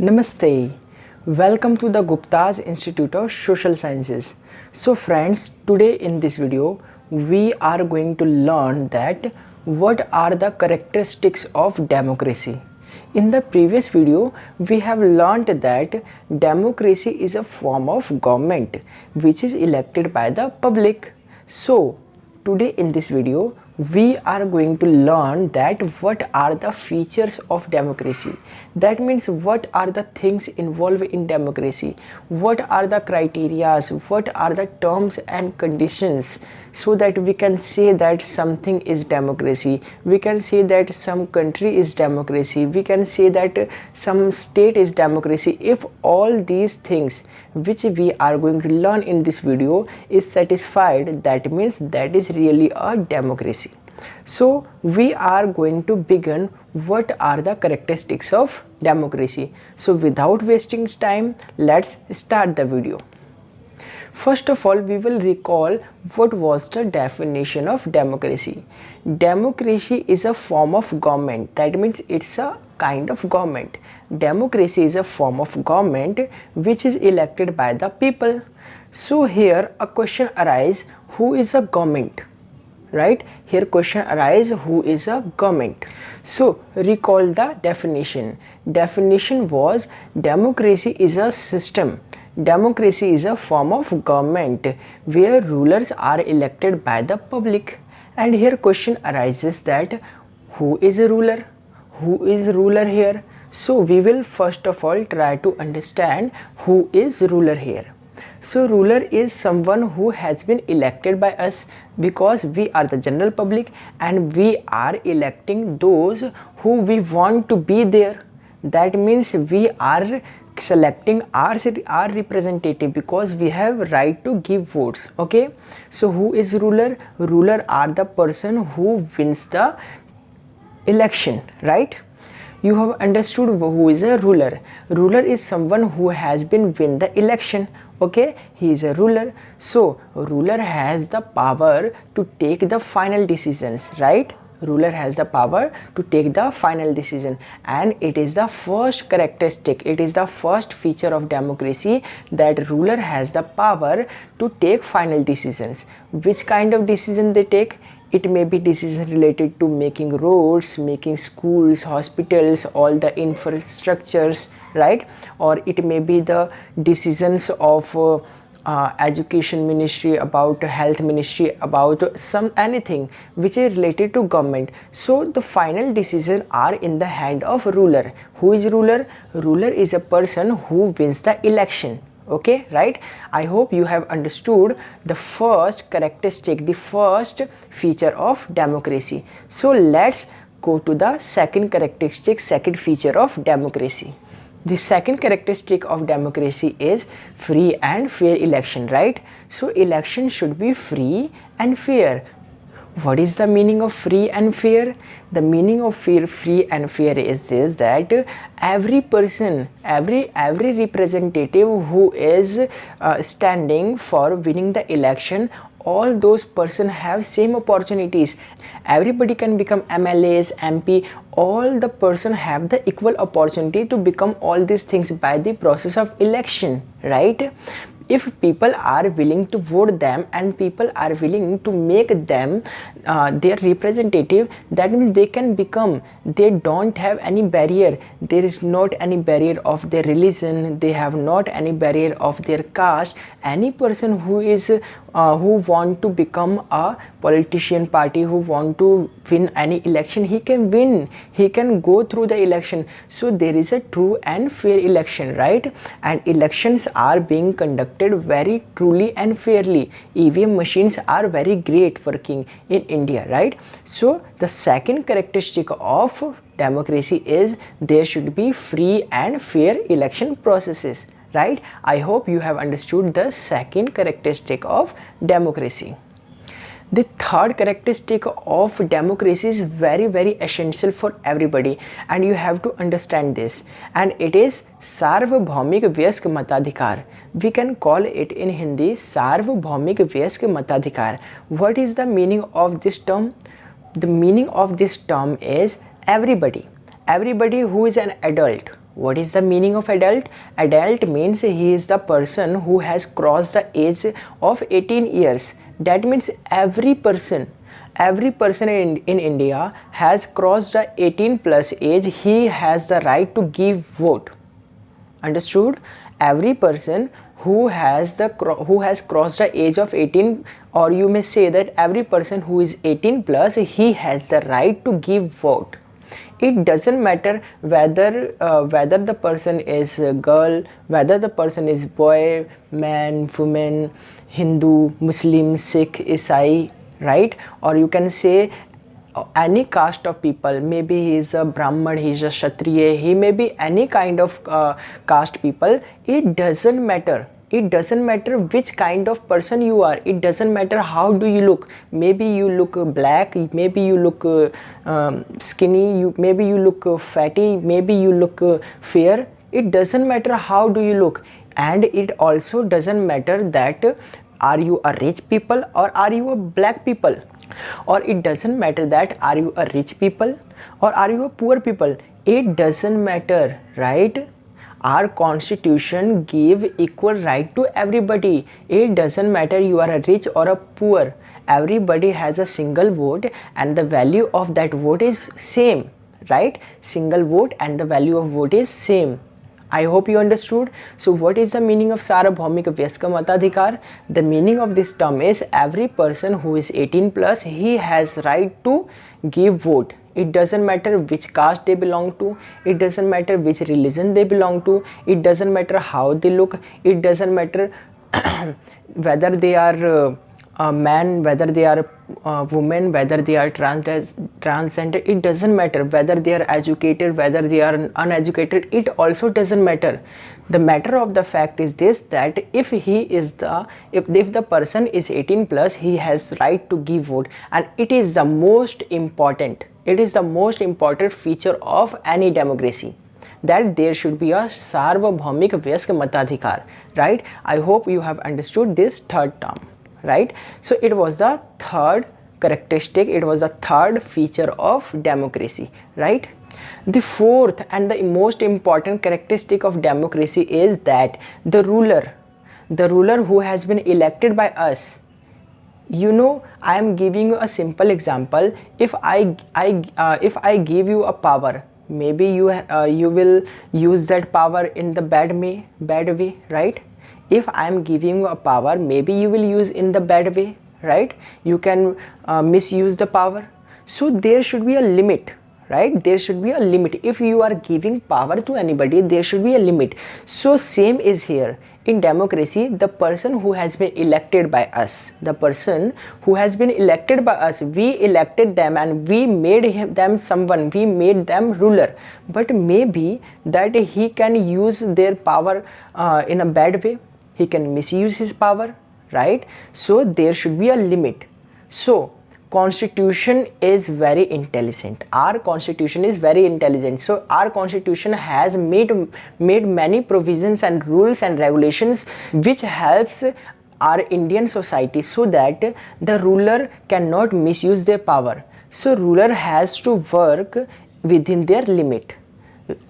Namaste. Welcome to the Gupta's Institute of Social Sciences. So friends, today in this video we are going to learn that what are the characteristics of democracy. In the previous video we have learned that democracy is a form of government which is elected by the public. So today in this video we are going to learn that what are the features of democracy. That means what are the things involved in democracy, what are the criteria, what are the terms and conditions, so that we can say that something is democracy, we can say that some country is democracy, we can say that some state is democracy. If all these things which we are going to learn in this video is satisfied, that means that is really a democracy. So we are going to begin what are the characteristics of democracy. So without wasting time, let's start the video. First of all, we will recall what was the definition of democracy. Democracy is a form of government. That means it's a kind of government. Democracy is a form of government which is elected by the people. So here a question arises, who is a government? Right, here question arises, who is a government? So recall the definition. Definition was democracy is a system. Democracy is a form of government where rulers are elected by the public. And here question arises that who is a ruler? Who is ruler here? So we will first of all try to understand who is ruler here. So ruler is someone who has been elected by us, because we are the general public and we are electing those who we want to be there. That means we are selecting our representative because we have right to give votes. Okay, so who is ruler? Ruler are the person who wins the election, right? You have understood who is a ruler. Ruler is someone who has been win the election. Okay, he is a ruler. So ruler has the power to take the final decisions, right? Ruler has the power to take the final decision, and it is the first characteristic, it is the first feature of democracy, that ruler has the power to take final decisions. Which kind of decision they take? It may be decisions related to making roads, making schools, hospitals, all the infrastructures, right? Or it may be the decisions of education ministry, about health ministry, about anything which is related to government. So the final decisions are in the hand of ruler. Who is ruler? Ruler is a person who wins the election. Okay, right? I hope you have understood the first characteristic, the first feature of democracy. So let's go to the second characteristic, second feature of democracy. The second characteristic of democracy is free and fair election, right? So election should be free and fair. What is the meaning of free and fair? The meaning of free and fair is this, that every person, every representative who is standing for winning the election, all those persons have same opportunities. Everybody can become MLAs, MP, all the person have the equal opportunity to become all these things by the process of election, right? If people are willing to vote them and people are willing to make them their representative, that means they can become. They don't have any barrier. There is not any barrier of their religion. They have not any barrier of their caste. Any person who is who want to become a politician party, who want to win any election, he can win. He can go through the election. So there is a true and fair election, right? And elections are being conducted very truly and fairly. EVM machines are very great working in India, right? So the second characteristic of democracy is there should be free and fair election processes, right? I hope you have understood the second characteristic of democracy. The third characteristic of democracy is very essential for everybody, and you have to understand this, and it is सार्वभौमिक वयस्क मताधिकार. We can call it in Hindi सार्वभौमिक वयस्क मताधिकार. What is the meaning of this term? The meaning of this term is everybody who is an adult, What is the meaning of adult? Adult means he is the person who has crossed the age of 18 years. That means every person in India has crossed the 18 plus age. He has the right to give vote. Understood? Every person who has crossed the age of 18, or you may say that every person who is 18 plus, he has the right to give vote. It doesn't matter whether the person is a girl, whether the person is boy, man, woman, Hindu, Muslim, Sikh, Isai, right? Or you can say any caste of people. Maybe he is a Brahman, he is a Kshatriya, he may be any kind of caste people. It doesn't matter. It doesn't matter which kind of person you are. It doesn't matter how do you look. Maybe you look black, maybe you look skinny, maybe you look fatty, maybe you look fair. It doesn't matter how do you look. And it also doesn't matter that are you a rich people or are you a black people. Or it doesn't matter that are you a rich people or are you a poor people. It doesn't matter, right? Our constitution give equal right to everybody. It doesn't matter you are a rich or a poor. Everybody has a single vote and the value of that vote is same, right? Single vote and the value of vote is same. I hope you understood. So what is the meaning of Sarvabhaumik Vyaska Matadhikar? The meaning of this term is every person who is 18 plus, he has right to give vote. It doesn't matter which caste they belong to. It doesn't matter which religion they belong to. It doesn't matter how they look. It doesn't matter whether they are a man, whether they are a woman, whether they are transgender. It doesn't matter whether they are educated, whether they are uneducated. It also doesn't matter. The matter of the fact is this, that if the person is 18 plus, he has right to give vote, and it is the most important. It is the most important feature of any democracy, that there should be a Sarvabhaumik Vyaska Matadhikar, right? I hope you have understood this third term, right? So it was the third characteristic, it was the third feature of democracy, right? The fourth and the most important characteristic of democracy is that the ruler who has been elected by us. You know, I am giving you a simple example. If I give you a power, maybe you will use that power in the bad way, right? If I am giving you a power, maybe you will use in the bad way, right? You can misuse the power. So there should be a limit, right? There should be a limit. If you are giving power to anybody, there should be a limit. So same is here. In democracy, the person who has been elected by us, we elected them and we made them someone, we made them ruler. But maybe that he can use their power in a bad way, he can misuse his power, right? So there should be a limit. So Constitution is very intelligent. Our constitution is very intelligent. So our constitution has made many provisions and rules and regulations which helps our Indian society, so that the ruler cannot misuse their power. So ruler has to work within their limit.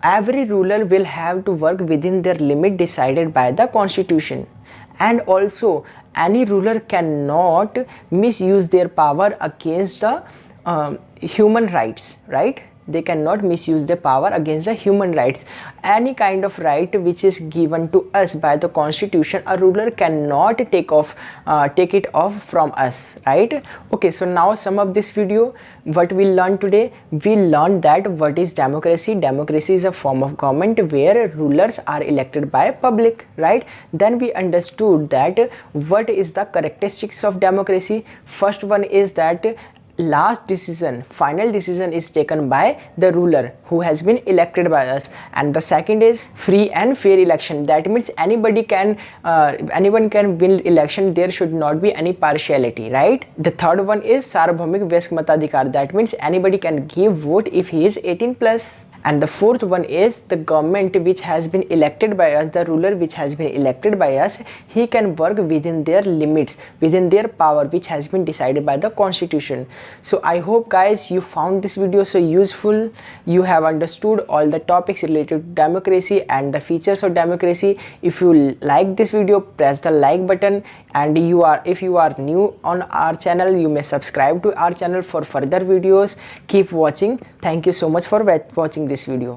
Every ruler will have to work within their limit decided by the constitution. And also any ruler cannot misuse their power against the human rights, right? They cannot misuse their power against the human rights. Any kind of right which is given to us by the constitution, a ruler cannot take it off from us, right? Okay, so now sum up this video. What we learned today, we learned that what is democracy. Democracy is a form of government where rulers are elected by public, right? Then we understood that what is the characteristics of democracy. First one is that last decision, final decision is taken by the ruler who has been elected by us. And the second is free and fair election. That means anyone can win election. There should not be any partiality, right? The third one is Sarvabhaumik Vyaska Matadhikar. That means anybody can give vote if he is 18 plus. And the fourth one is the government which has been elected by us, the ruler which has been elected by us, he can work within their limits, within their power which has been decided by the constitution. So I hope guys you found this video so useful, you have understood all the topics related to democracy and the features of democracy. If you like this video, press the like button, and if you are new on our channel, you may subscribe to our channel for further videos. Keep watching. Thank you so much for watching this video.